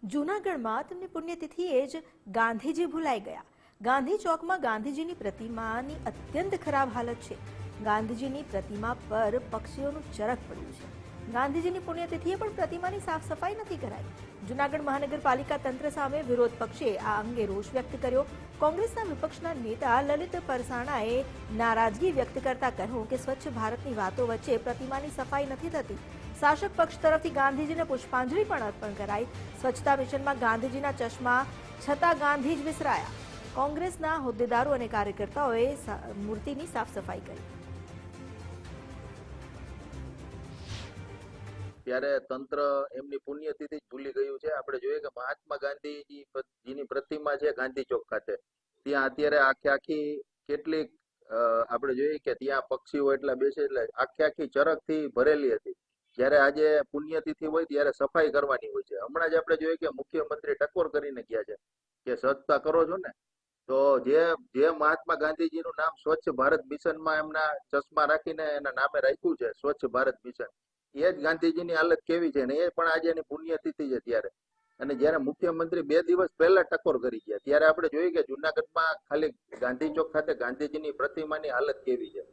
જૂનાગઢમાં તેમની પુણ્યતિથિએ જ ગાંધીજી ભૂલાઈ ગયા. ગાંધી ચોકમાં ગાંધીજીની પ્રતિમાની અત્યંત ખરાબ હાલત છે. ગાંધીજીની પ્રતિમા પર પક્ષીઓનું ચરક પડ્યું છે. ગાંધીજીની પુણ્યતિથિએ પણ પ્રતિમાની સાફ સફાઈ નથી કરાઈ. જૂનાગઢ મહાનગરપાલિકા તંત્ર સામે વિરોધ પક્ષે આ અંગે રોષ વ્યક્ત કર્યો. કોંગ્રેસના વિપક્ષના નેતા લલિત પરસાણાએ નારાજગી વ્યક્ત કરતા કહ્યું કે સ્વચ્છ ભારતની વાતો વચ્ચે પ્રતિમાની સફાઈ નથી થતી. શાસક પક્ષ તરફથી ગાંધીજીને પુષ્પાંજલિ પણ અર્પણ કરાઈ. સ્વચ્છતા મિશનમાં ગાંધીજીના ચશ્મા છતાં ગાંધી જ વિસરાયા. કોંગ્રેસના હોદ્દેદારો અને કાર્યકર્તાઓએ મૂર્તિની સાફ સફાઈ કરી. ત્યારે તંત્ર એમની પુણ્યતિથિ જ ભૂલી ગયું છે. આપણે જોઈએ કે મહાત્મા ગાંધીજીની પ્રતિમા છે ગાંધી ચોક ખાતે, ત્યાં અત્યારે આખી કેટલીક આપણે જોઈએ કે ત્યાં પક્ષીઓ એટલા બેસે એટલે આખી ચરકથી ભરેલી હતી. જ્યારે આજે પુણ્યતિથિ હોય ત્યારે સફાઈ કરવાની હોય છે. હમણાં જ આપણે જોઈએ કે મુખ્યમંત્રી ટકોર કરીને ગયા છે કે સ્વચ્છતા કરો છો ને, તો જે મહાત્મા ગાંધીજીનું નામ સ્વચ્છ ભારત મિશનમાં એમના ચશ્મા રાખીને એના નામે રાખ્યું છે સ્વચ્છ ભારત મિશન, એ જ ગાંધીજીની હાલત કેવી છે ને એ પણ આજે એની પુણ્યતિથિ છે ત્યારે. અને જયારે મુખ્યમંત્રી 2 દિવસ પહેલા ટકોર કરી ગયા ત્યારે આપણે જોઈએ કે જુનાગઢમાં ખાલી ગાંધી ચોક ખાતે ગાંધીજીની પ્રતિમાની હાલત કેવી છે.